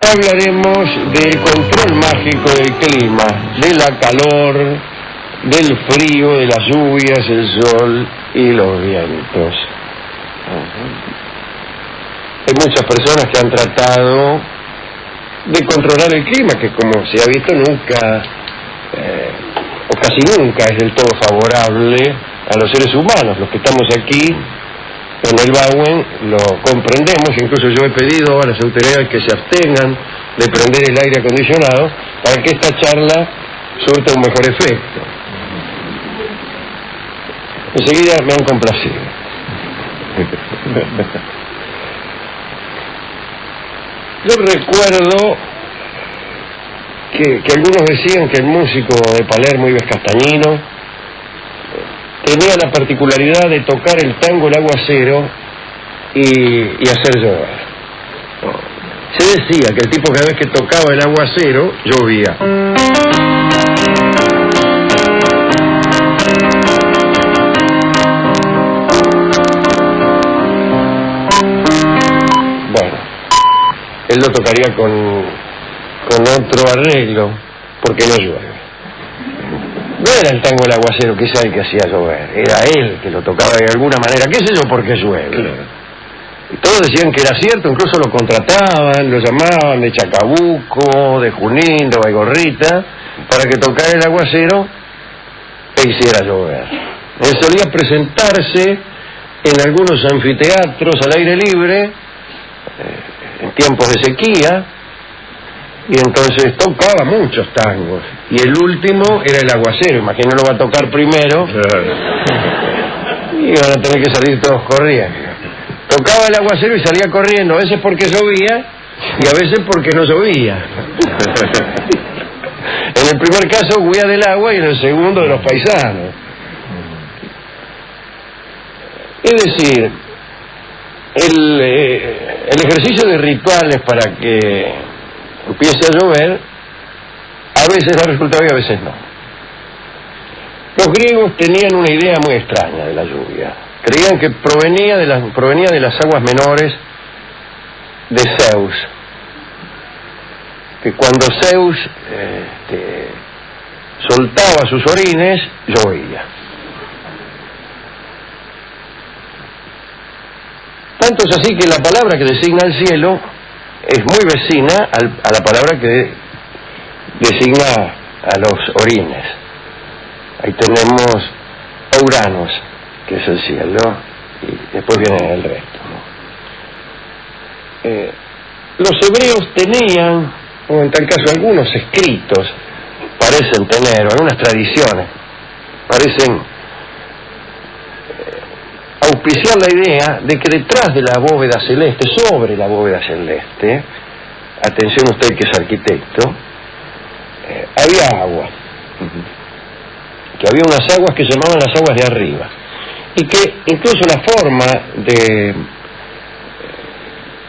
Hablaremos del control mágico del clima, de la calor, del frío, de las lluvias, el sol y los vientos. Hay muchas personas que han tratado de controlar el clima, que como se ha visto nunca, o casi nunca, es del todo favorable a los seres humanos. Los que estamos aquí en el Bauen lo comprendemos. Incluso yo he pedido a las autoridades que se abstengan de prender el aire acondicionado para que esta charla surta un mejor efecto. Enseguida me han complacido. Yo recuerdo que algunos decían que el músico de Palermo, Ives Castañino, tenía la particularidad de tocar el tango El Aguacero y hacer llover. Se decía que el tipo cada vez que tocaba El Aguacero, llovía. Bueno, él lo tocaría con otro arreglo, porque no llueve. No era el tango El Aguacero quizá el que hacía llover, era él que lo tocaba de alguna manera, qué sé yo por qué llueve. Claro. Y todos decían que era cierto, incluso lo contrataban, lo llamaban de Chacabuco, de Junín, de Baigorrita, para que tocara El Aguacero e hiciera llover. Él solía presentarse en algunos anfiteatros al aire libre, en tiempos de sequía, y entonces tocaba muchos tangos, y el último era El Aguacero. Imagino lo va a tocar primero, y van a tener que salir todos corriendo. Tocaba El Aguacero y salía corriendo, a veces porque llovía y a veces porque no llovía. En el primer caso huía del agua y en el segundo de los paisanos. Es decir, el ejercicio de rituales para que empiece a llover, a veces da resultado y a veces no. Los griegos tenían una idea muy extraña de la lluvia. Creían que provenía de las aguas menores de Zeus. Que cuando Zeus soltaba sus orines, llovía. Tanto es así que la palabra que designa el cielo es muy vecina a la palabra que designa a los orines. Ahí tenemos Uranos, que es el cielo, y después viene el resto, ¿no? Los hebreos tenían, o en tal caso algunos escritos, parecen tener, o algunas tradiciones, parecen auspiciar la idea de que detrás de la bóveda celeste, sobre la bóveda celeste, atención usted que es arquitecto, había agua, que había unas aguas que se llamaban las aguas de arriba, y que incluso la forma de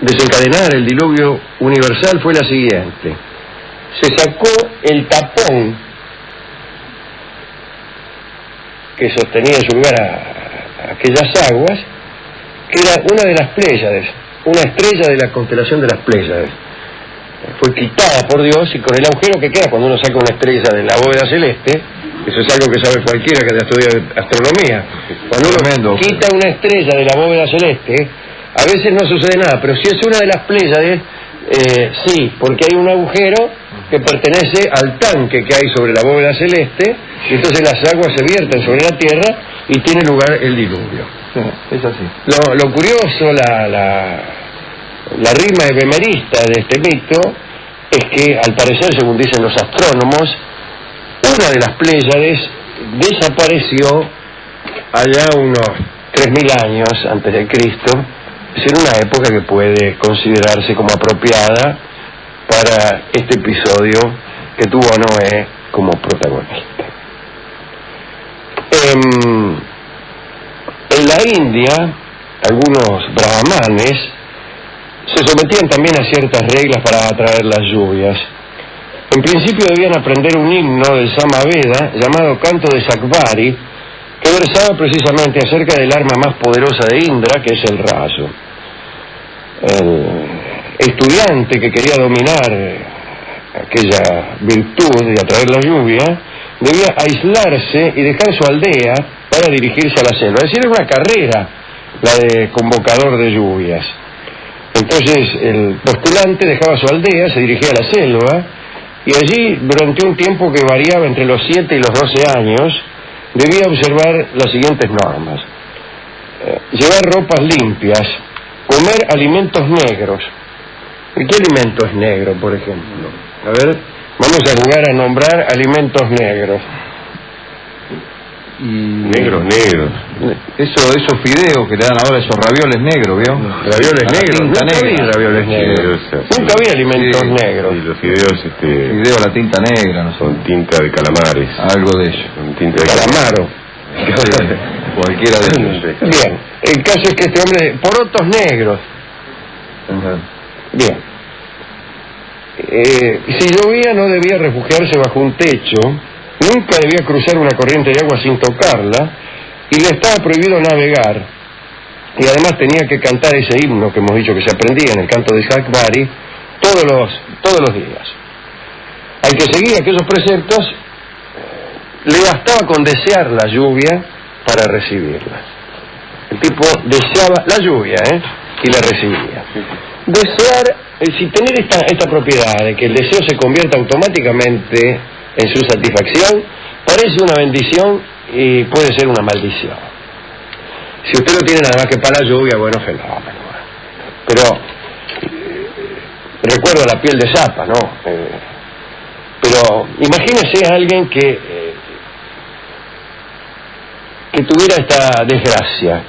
desencadenar el diluvio universal fue la siguiente: se sacó el tapón que sostenía en su lugar a aquellas aguas, que era una de las Pléyades, una estrella de la constelación de las Pléyades. Fue quitada por Dios, y con el agujero que queda cuando uno saca una estrella de la bóveda celeste, eso es algo que sabe cualquiera que haya estudiado astronomía, cuando uno quita una estrella de la bóveda celeste, a veces no sucede nada, pero si es una de las Pléyades, sí, porque hay un agujero que pertenece al tanque que hay sobre la bóveda celeste, y entonces las aguas se vierten sobre la Tierra y tiene lugar el diluvio. Sí, es así. Lo curioso, la rima efemerista de este mito es que, al parecer, según dicen los astrónomos, una de las Pléyades desapareció allá unos 3.000 años antes de Cristo, es decir, una época que puede considerarse como apropiada para este episodio que tuvo a Noé como protagonista. En la India, algunos brahmanes se sometían también a ciertas reglas para atraer las lluvias. En principio debían aprender un himno del Samaveda llamado Canto de Sakvari, que versaba precisamente acerca del arma más poderosa de Indra, que es el rayo. El estudiante que quería dominar aquella virtud de atraer la lluvia debía aislarse y dejar su aldea para dirigirse a la selva. Es decir, era una carrera la de convocador de lluvias. Entonces el postulante dejaba su aldea, se dirigía a la selva, y allí, durante un tiempo que variaba entre los 7 y los 12 años, debía observar las siguientes normas: llevar ropas limpias, comer alimentos negros. ¿Y qué alimento es negro, por ejemplo? A ver, vamos a jugar a nombrar alimentos negros. Negros. Esos fideos que le dan ahora, esos ravioles negros, ¿vio? Ravioles negros. Nunca vi ravioles negros. Nunca vi alimentos negros. Y los fideos, Fideo a la tinta negra, no sé. Con tinta de calamares. Algo de ello. Con tinta de Calamaro. Cualquiera de ellos. Bien, el caso es que este hombre, porotos negros. Bien. Si llovía no debía refugiarse bajo un techo, nunca debía cruzar una corriente de agua sin tocarla, y le estaba prohibido navegar, y además tenía que cantar ese himno que hemos dicho que se aprendía en el canto de Sakvari todos los días. Al que seguía aquellos preceptos, le bastaba con desear la lluvia para recibirla. El tipo deseaba la lluvia, y la recibía. Desear, si tener esta propiedad de que el deseo se convierta automáticamente en su satisfacción, parece una bendición y puede ser una maldición. Si usted no tiene nada más que para la lluvia, bueno, fenómeno. Pero recuerdo la piel de zapa, ¿no? Pero imagínese a alguien que tuviera esta desgracia,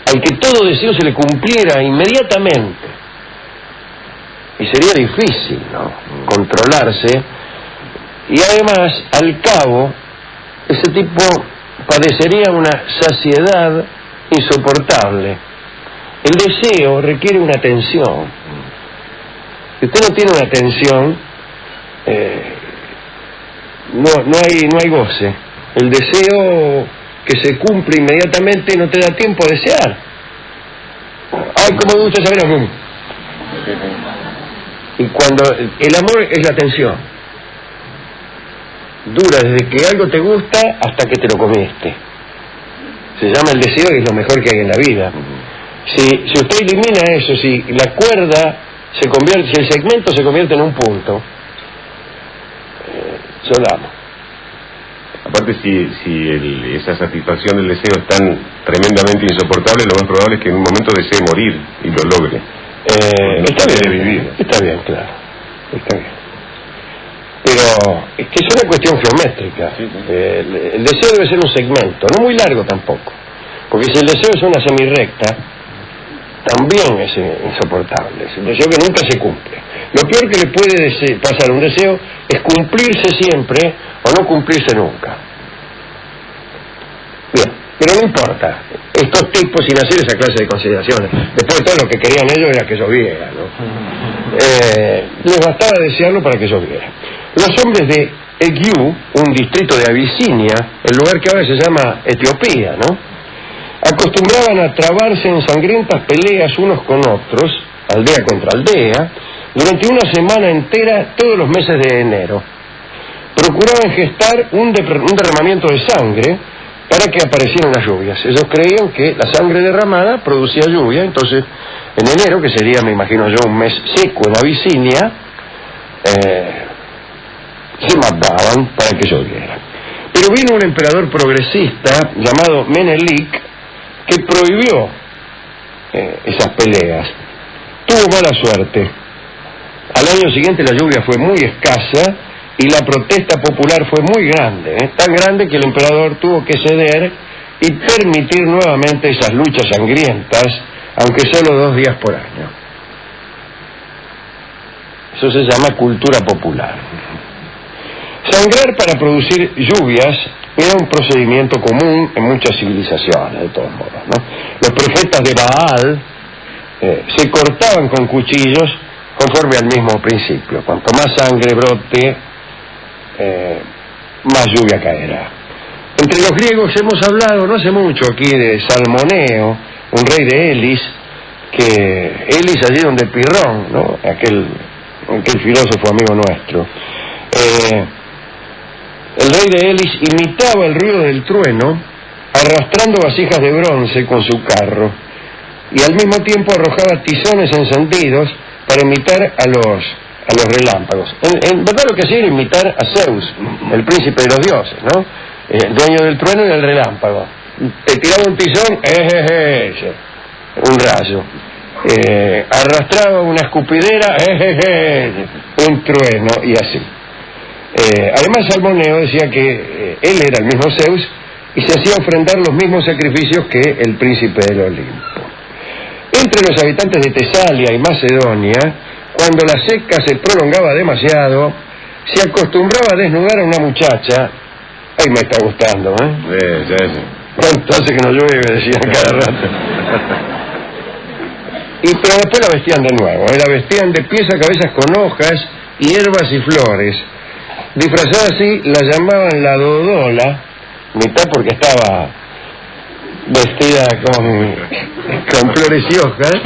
al que todo deseo se le cumpliera inmediatamente. Y sería difícil, ¿no?, controlarse. Y además, al cabo, ese tipo padecería una saciedad insoportable. El deseo requiere una atención. Si usted no tiene una atención, no hay goce. El deseo que se cumple inmediatamente no te da tiempo a desear. Ay, cómo me gusta saber. Y cuando el amor es la atención, dura desde que algo te gusta hasta que te lo comiste. Se llama el deseo y es lo mejor que hay en la vida. Si usted elimina eso, si la cuerda se convierte, si el segmento se convierte en un punto, yo la amo. Aparte, si esa satisfacción del deseo es tan tremendamente insoportable, lo más probable es que en un momento desee morir y lo logre. Está bien vivir. Está bien, claro. Está bien. Pero es que es una cuestión geométrica. El deseo debe ser un segmento, no muy largo tampoco. Porque si el deseo es una semirrecta, también es insoportable. Es un deseo que nunca se cumple. Lo peor que le puede pasar a un deseo es cumplirse siempre o no cumplirse nunca. Bien, pero no importa. Estos tipos, sin hacer esa clase de consideraciones, después de todo lo que querían ellos era que lloviera, ¿no? Les bastaba desearlo para que lloviera. Los hombres de Egyu, un distrito de Abisinia, el lugar que ahora se llama Etiopía, ¿no?, acostumbraban a trabarse en sangrientas peleas unos con otros, aldea contra aldea, durante una semana entera todos los meses de enero. Procuraban gestar un derramamiento de sangre para que aparecieran las lluvias. Ellos creían que la sangre derramada producía lluvia, entonces en enero, que sería, me imagino yo, un mes seco en Abisinia, se mataban para que lloviera. Pero vino un emperador progresista llamado Menelik que prohibió esas peleas. Tuvo mala suerte. Al año siguiente la lluvia fue muy escasa y la protesta popular fue muy grande, tan grande que el emperador tuvo que ceder y permitir nuevamente esas luchas sangrientas, aunque solo 2 días por año. Eso se llama cultura popular. Sangrar para producir lluvias era un procedimiento común en muchas civilizaciones, de todos modos, ¿no? Los profetas de Baal se cortaban con cuchillos conforme al mismo principio. Cuanto más sangre brote, más lluvia caerá. Entre los griegos hemos hablado no hace mucho aquí de Salmoneo, un rey de Elis, que Elis allí donde Pirrón, ¿no? aquel filósofo amigo nuestro. El rey de Elis imitaba el ruido del trueno arrastrando vasijas de bronce con su carro y al mismo tiempo arrojaba tizones encendidos para imitar a los relámpagos. En verdad lo que hacía era imitar a Zeus, el príncipe de los dioses, ¿no? El dueño del trueno y del relámpago. Te tiraba un tizón, un rayo. Arrastraba una escupidera, un trueno, y así. Además Salmoneo decía que él era el mismo Zeus y se hacía ofrendar los mismos sacrificios que el príncipe del Olimpo. Entre los habitantes de Tesalia y Macedonia, cuando la seca se prolongaba demasiado, se acostumbraba a desnudar a una muchacha. Ay, me está gustando, ¿Cuánto hace que no llueve? Decían cada rato. Pero después la vestían de nuevo, la vestían de pies a cabezas con hojas, hierbas y flores. Disfrazada así, la llamaban la Dodola, mitad porque estaba vestida con flores y hojas,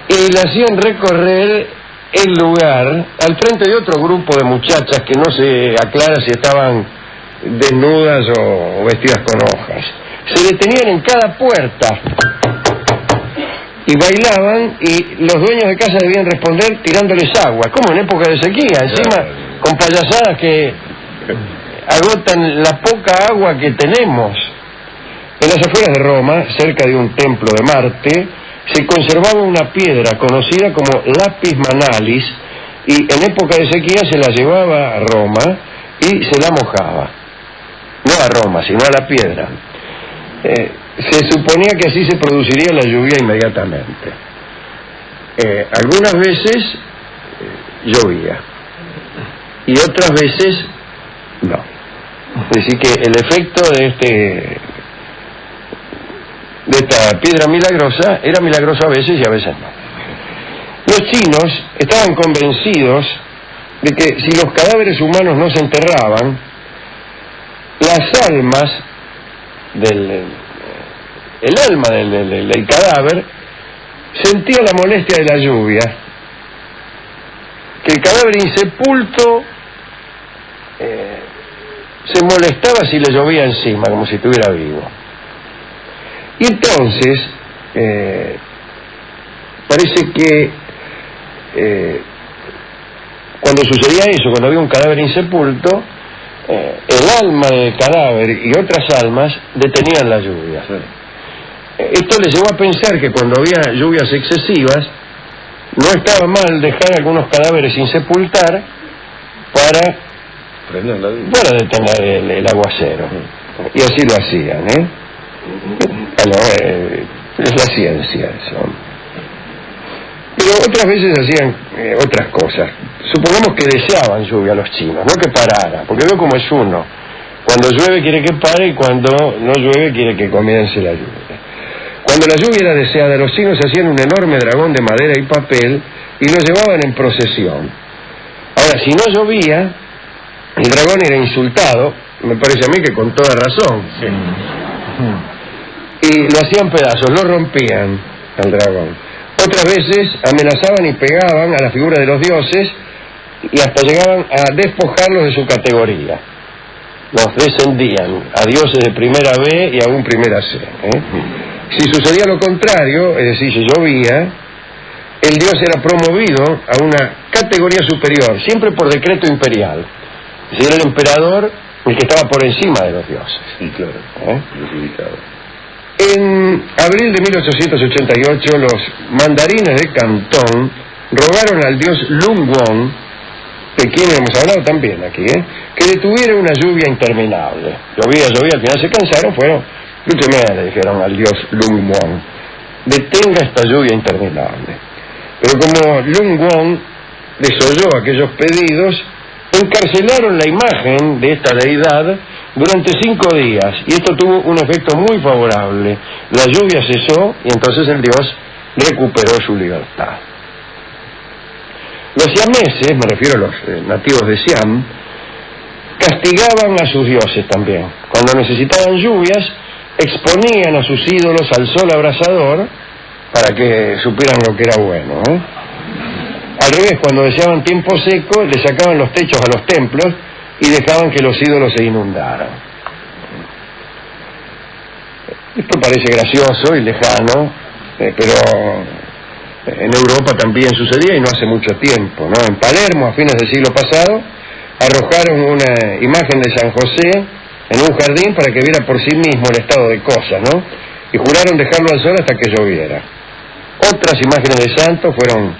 y la hacían recorrer el lugar al frente de otro grupo de muchachas que no se aclara si estaban desnudas o vestidas con hojas. Se detenían en cada puerta y bailaban, y los dueños de casa debían responder tirándoles agua, como en época de sequía, encima con payasadas que agotan la poca agua que tenemos. En las afueras de Roma, cerca de un templo de Marte, se conservaba una piedra conocida como lapis manalis, y en época de sequía se la llevaba a Roma y se la mojaba. No a Roma, sino a la piedra. Se suponía que así se produciría la lluvia inmediatamente. Algunas veces llovía y otras veces no. Es decir que el efecto de esta piedra milagrosa era milagroso a veces y a veces no. Los chinos estaban convencidos de que si los cadáveres humanos no se enterraban, las almas el alma del cadáver sentía la molestia de la lluvia, que el cadáver insepulto se molestaba si le llovía encima, como si estuviera vivo. Y entonces parece que cuando sucedía eso, cuando había un cadáver insepulto, el alma del cadáver y otras almas detenían la lluvia. Esto les llevó a pensar que cuando había lluvias excesivas no estaba mal dejar algunos cadáveres sin sepultar para detener el aguacero. Y así lo hacían, es la ciencia eso. Pero otras veces hacían otras cosas. Supongamos que deseaban lluvia los chinos, no que parara, porque veo como es uno. Cuando llueve quiere que pare y cuando no llueve quiere que comience la lluvia. Cuando la lluvia era deseada, los chinos hacían un enorme dragón de madera y papel y lo llevaban en procesión. Ahora, si no llovía, el dragón era insultado, me parece a mí que con toda razón. Y lo hacían pedazos, lo rompían al dragón. Otras veces amenazaban y pegaban a la figura de los dioses y hasta llegaban a despojarlos de su categoría. Los descendían a dioses de primera B y aún primera C. Si sucedía lo contrario, es decir, si llovía, el dios era promovido a una categoría superior, siempre por decreto imperial. Es decir, era el emperador el que estaba por encima de los dioses. Sí, claro. En abril de 1888, los mandarines de Cantón rogaron al dios Lung Won, de quien hemos hablado también aquí, que detuviera una lluvia interminable. Llovía, al final se cansaron, le dijeron al dios Lung Won, detenga esta lluvia interminable. Pero como Lung Won desoyó aquellos pedidos, encarcelaron la imagen de esta deidad durante 5 días, y esto tuvo un efecto muy favorable. La lluvia cesó y entonces el dios recuperó su libertad. Los siameses, me refiero a los nativos de Siam, castigaban a sus dioses también. Cuando necesitaban lluvias, exponían a sus ídolos al sol abrasador para que supieran lo que era bueno. Al revés, cuando deseaban tiempo seco, le sacaban los techos a los templos y dejaban que los ídolos se inundaran. Esto parece gracioso y lejano, pero en Europa también sucedía y no hace mucho tiempo, ¿no? En Palermo, a fines del siglo pasado, arrojaron una imagen de San José en un jardín para que viera por sí mismo el estado de cosas, ¿no? Y juraron dejarlo al sol hasta que lloviera. Otras imágenes de santos fueron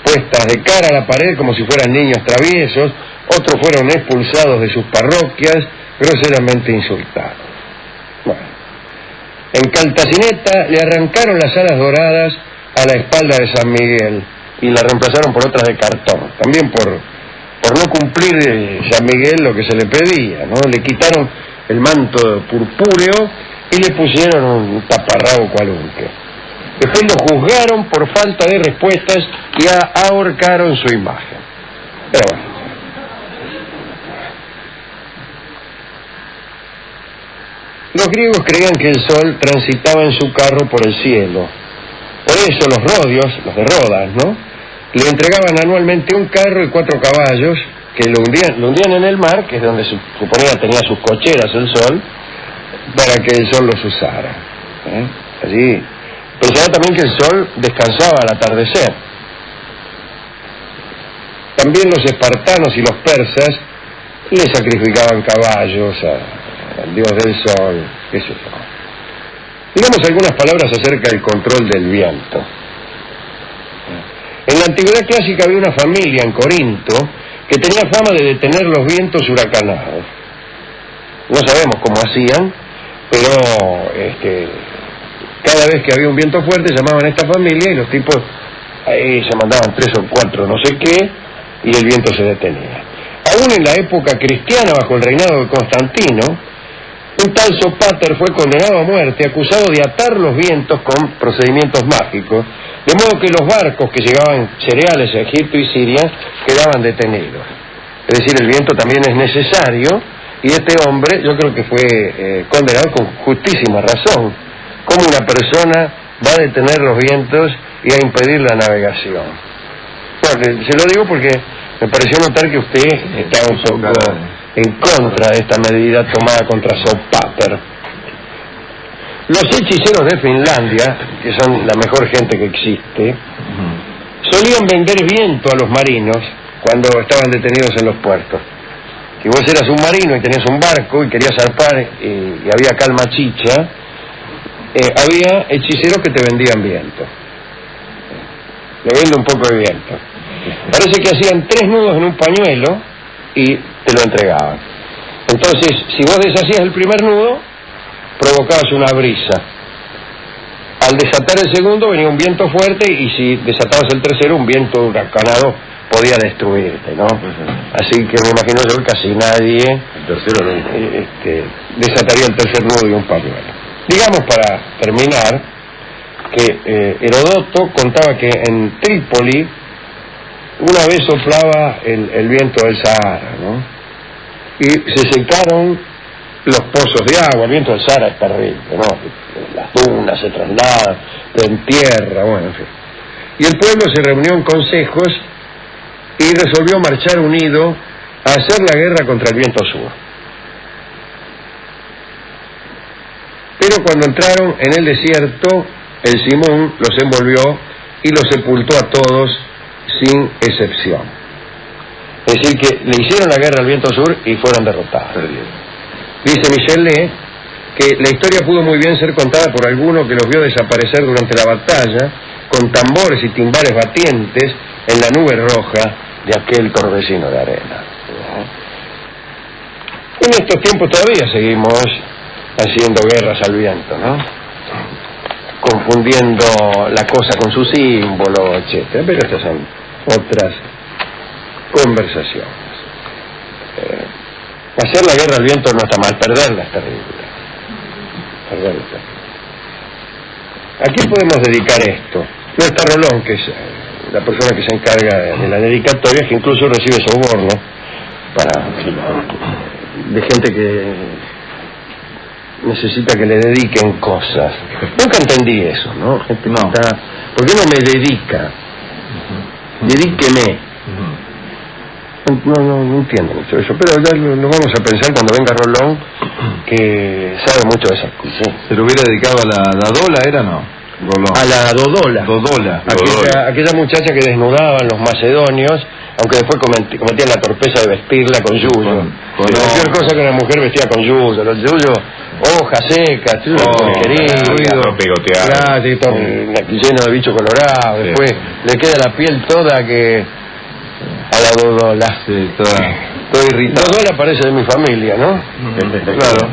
puestas de cara a la pared como si fueran niños traviesos, otros fueron expulsados de sus parroquias, groseramente insultados. Bueno, en Caltacineta le arrancaron las alas doradas a la espalda de San Miguel y la reemplazaron por otras de cartón, también por no cumplir San Miguel lo que se le pedía, ¿no? Le quitaron el manto purpúreo y le pusieron un taparrabo cualunque. Después lo juzgaron por falta de respuestas y ahorcaron su imagen. Pero bueno. Los griegos creían que el sol transitaba en su carro por el cielo. Por eso los rodios, los de Rodas, ¿no?, le entregaban anualmente un carro y 4 caballos que lo hundían en el mar, que es donde se suponía tenía sus cocheras el sol, para que el sol los usara. Allí pensaba también que el sol descansaba al atardecer. También los espartanos y los persas le sacrificaban caballos al dios del sol, qué sé yo. Digamos algunas palabras acerca del control del viento. En la antigüedad clásica había una familia en Corinto que tenía fama de detener los vientos huracanados. No sabemos cómo hacían, pero cada vez que había un viento fuerte llamaban a esta familia y los tipos ahí se mandaban 3 o 4 no sé qué y el viento se detenía. Aún en la época cristiana, bajo el reinado de Constantino, un tal Sópater fue condenado a muerte, acusado de atar los vientos con procedimientos mágicos, de modo que los barcos que llevaban cereales a Egipto y Siria quedaban detenidos. Es decir, el viento también es necesario, y este hombre yo creo que fue condenado con justísima razón. ¿Cómo una persona va a detener los vientos y a impedir la navegación? Bueno, se lo digo porque me pareció notar que usted está un poco en contra de esta medida tomada contra Sópater. Los hechiceros de Finlandia, que son la mejor gente que existe, solían vender viento a los marinos cuando estaban detenidos en los puertos. Si vos eras un marino y tenías un barco y querías zarpar y había calma chicha, había hechiceros que te vendían viento. Le vendo un poco de viento. Parece que hacían 3 nudos en un pañuelo y te lo entregaban. Entonces, si vos deshacías el primer nudo, provocabas una brisa. Al desatar el segundo venía un viento fuerte y si desatabas el tercero, un viento huracanado podía destruirte, ¿no? Así que me imagino yo que casi nadie el tercero desataría el tercer nudo de un pañuelo. Digamos, para terminar, que Herodoto contaba que en Trípoli una vez soplaba el viento del Sahara, ¿no? Y se secaron los pozos de agua. El viento del Sahara es terrible, ¿no? Las dunas se trasladan, en tierra, bueno, en fin. Y el pueblo se reunió en consejos y resolvió marchar unido a hacer la guerra contra el viento sur. Pero cuando entraron en el desierto, el Simón los envolvió y los sepultó a todos sin excepción. Es decir, que le hicieron la guerra al viento sur y fueron derrotados. Dice Michelet que la historia pudo muy bien ser contada por alguno que los vio desaparecer durante la batalla, con tambores y timbales batientes en la nube roja de aquel torbellino de arena. En estos tiempos todavía seguimos haciendo guerras al viento, ¿no? Confundiendo la cosa con su símbolo, etcétera. Pero estas son otras conversaciones. Hacer la guerra al viento no está mal, perderla es terrible. ¿A quién podemos dedicar esto? No está Rolón, que es la persona que se encarga de la dedicatoria, que incluso recibe soborno de gente que necesita que le dediquen cosas. Nunca entendí eso, ¿no? Gente No. que está... ¿Por qué no me dedica? Dedíqueme. No entiendo mucho eso, pero ya lo vamos a pensar cuando venga Rolón, que sabe mucho de esas cosas. ¿Se lo hubiera dedicado a la Dola, era no? Rolón. A la Dodola. Dodola. Aquella muchacha que desnudaban los macedonios, aunque después cometían la torpeza de vestirla con yuyo. Cualquier cosa que una mujer vestía con yuyo. Los yuyos, hojas secas, todo pegoteado. lleno de bicho colorado. Sí. Después le queda la piel toda que... a la Dodola. Sí, todo irritado. Dodola parece de mi familia, ¿no? Claro.